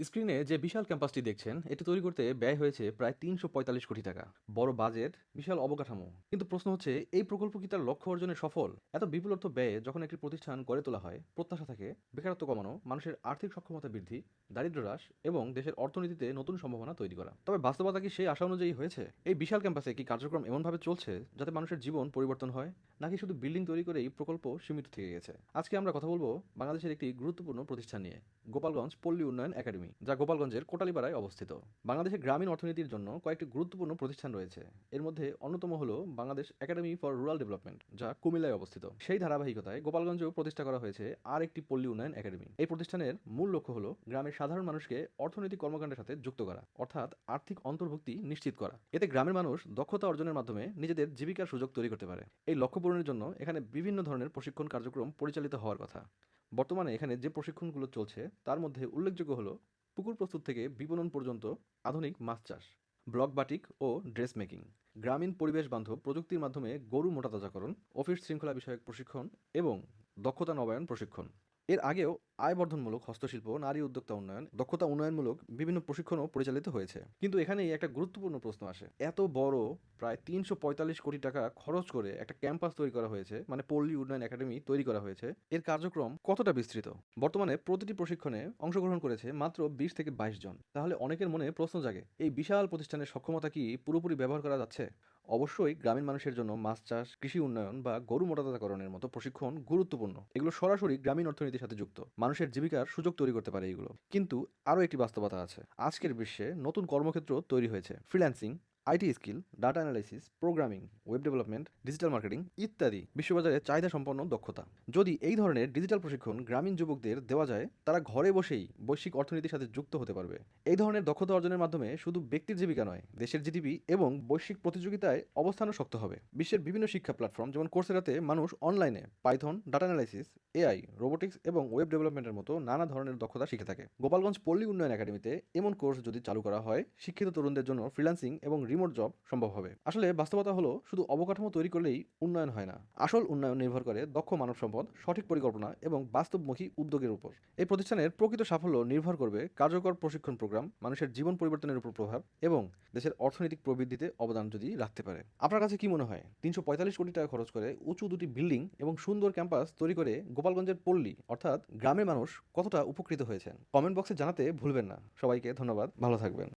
স্ক্রিনে যে বিশাল ক্যাম্পাসটি দেখছেন এটি তৈরি করতে ব্যয় হয়েছে প্রায় ৩৪৫ কোটি টাকা। বড় বাজেট, বিশাল অবকাঠামো, কিন্তু প্রশ্ন হচ্ছে এই প্রকল্প কি তার লক্ষ্য অর্জনে সফল? এত বিপুল অর্থ ব্যয়ে যখন একটি প্রতিষ্ঠান গড়ে তোলা হয়, প্রত্যাশা থাকে বেকারত্ব কমানো, মানুষের আর্থিক সক্ষমতা বৃদ্ধি, দারিদ্র হ্রাস এবং দেশের অর্থনীতিতে নতুন সম্ভাবনা তৈরি করা। তবে বাস্তবতা কি সেই আশা অনুযায়ী হয়েছে? এই বিশাল ক্যাম্পাসে কি কার্যক্রম এমনভাবে চলছে যাতে মানুষের জীবন পরিবর্তন হয়, নাকি শুধু বিল্ডিং তৈরি করেই প্রকল্প সীমিত থেকে গেছে? আজকে আমরা কথা বলবো বাংলাদেশের একটি গুরুত্বপূর্ণ প্রতিষ্ঠান নিয়ে, গোপালগঞ্জ পল্লী উন্নয়ন একাডেমি, যা গোপালগঞ্জের কোটালীপাড়ায় অবস্থিত। বাংলাদেশের গ্রামীণ অর্থনীতির জন্য কয়েকটি গুরুত্বপূর্ণ প্রতিষ্ঠান রয়েছে। এর মধ্যে অন্যতম হলো Bangladesh academy for rural development, যা কুমিল্লায় অবস্থিত। সেই ধারাবাহিকতায় গোপালগঞ্জেও প্রতিষ্ঠা করা হয়েছে আর একটি পল্লী উন্নয়ন একাডেমি। এই প্রতিষ্ঠানের মূল লক্ষ্য হলো গ্রামের সাধারণ মানুষকে অর্থনৈতিক কর্মকাণ্ডের সাথে যুক্ত করা, অর্থাৎ আর্থিক অন্তর্ভুক্তি নিশ্চিত করা। এতে গ্রামের মানুষ দক্ষতা অর্জনের মাধ্যমে নিজেদের জীবিকার সুযোগ তৈরি করতে পারে। এই লক্ষ্য পূরণের জন্য এখানে বিভিন্ন ধরনের প্রশিক্ষণ কার্যক্রম পরিচালিত হওয়ার কথা। বর্তমানে এখানে যে প্রশিক্ষণগুলো চলছে তার মধ্যে উল্লেখযোগ্য হলো পুকুর প্রস্তুত থেকে বিপণন পর্যন্ত আধুনিক মাছ চাষ, ব্লক বাটিক ও ড্রেস মেকিং, গ্রামীণ পরিবেশ বান্ধব প্রযুক্তির মাধ্যমে গরু মোটাতাজাকরণ, অফিস শৃঙ্খলা বিষয়ক প্রশিক্ষণ এবং দক্ষতা নবায়ন প্রশিক্ষণ। এর আগেও আয়বর্ধনমূলক হস্তশিল্প, নারী উদ্যোক্তা উন্নয়ন, দক্ষতা উন্নয়নমূলক বিভিন্ন প্রশিক্ষণও পরিচালিত হয়েছে। কিন্তু এখানেই একটা গুরুত্বপূর্ণ প্রশ্ন আসে, এত বড় প্রায় ৩৪৫ কোটি টাকা খরচ করে একটা ক্যাম্পাস তৈরি করা হয়েছে, মানে পল্লী উন্নয়ন একাডেমি তৈরি করা হয়েছে, এর কার্যক্রম কতটা বিস্তৃত? বর্তমানে প্রতিটি প্রশিক্ষণে অংশগ্রহণ করেছে মাত্র ২০ থেকে ২২ জন। তাহলে অনেকের মনে প্রশ্ন জাগে, এই বিশাল প্রতিষ্ঠানের সক্ষমতা কি পুরোপুরি ব্যবহার করা যাচ্ছে? অবশ্যই গ্রামীণ মানুষের জন্য মাছ চাষ, কৃষি উন্নয়ন বা গরু মোটাতাজাকরণের মতো প্রশিক্ষণ গুরুত্বপূর্ণ। এগুলো সরাসরি গ্রামীণ অর্থনীতির সাথে যুক্ত, মানুষের জীবিকার সুযোগ তৈরি করতে পারে এগুলো। কিন্তু আরও একটি বাস্তবতা আছে। আজকের বিশ্বে নতুন কর্মক্ষেত্র তৈরি হয়েছে, freelancing, IT skill, data analysis, programming, web development, digital marketing ইত্যাদি বিশ্ববাজারে চাহিদা সম্পন্ন দক্ষতা। যদি এই ধরনের ডিজিটাল প্রশিক্ষণ গ্রামীণ যুবকদের দেওয়া যায়, তারা ঘরে বসেই বৈশ্বিক অর্থনীতির সাথে যুক্ত হতে পারবে। এই ধরনের দক্ষতা অর্জনের মাধ্যমে শুধু ব্যক্তির জীবিকা নয়, দেশের জিডিপি এবং বৈশ্বিক প্রতিযোগিতায় অবস্থানও শক্ত হবে। বিশ্বের বিভিন্ন শিক্ষা প্ল্যাটফর্ম যেমন কোর্সেরাতে মানুষ অনলাইনে Python, data analysis, AI, robotics এবং ওয়েব ডেভেলপমেন্টের মতো নানা ধরনের দক্ষতা শিখে থাকে। গোপালগঞ্জ পল্লী উন্নয়ন একাডেমিতে এমন কোর্স যদি চালু করা হয়, শিক্ষিত তরুণদের জন্য ফ্রিল্যান্সিং এবং রিমোট জব সম্ভব হবে। আসলে বাস্তবতা হলো, শুধু অবকাঠামো তৈরি করলেই উন্নয়ন হয় না। আসল উন্নয়ন নির্ভর করে দক্ষ মানব সম্পদ, সঠিক পরিকল্পনা এবং বাস্তবমুখী উদ্যোগের উপর। এই প্রতিষ্ঠানের প্রকৃত সাফল্য নির্ভর করবে কার্যকর প্রশিক্ষণ প্রোগ্রাম, মানুষের জীবন পরিবর্তনের উপর প্রভাব এবং দেশের অর্থনৈতিক প্রবৃদ্ধিতে অবদান যদি রাখতে পারে। আপনার কাছে কি মনে হয়, ৩৪৫ কোটি টাকা খরচ করে উঁচু দুটি বিল্ডিং এবং সুন্দর ক্যাম্পাস তৈরি করে গোপালগঞ্জের পল্লী অর্থাৎ গ্রামের মানুষ কতটা উপকৃত হয়েছেন? কমেন্ট বক্সে জানাতে ভুলবেন না। সবাইকে ধন্যবাদ, ভালো থাকবেন।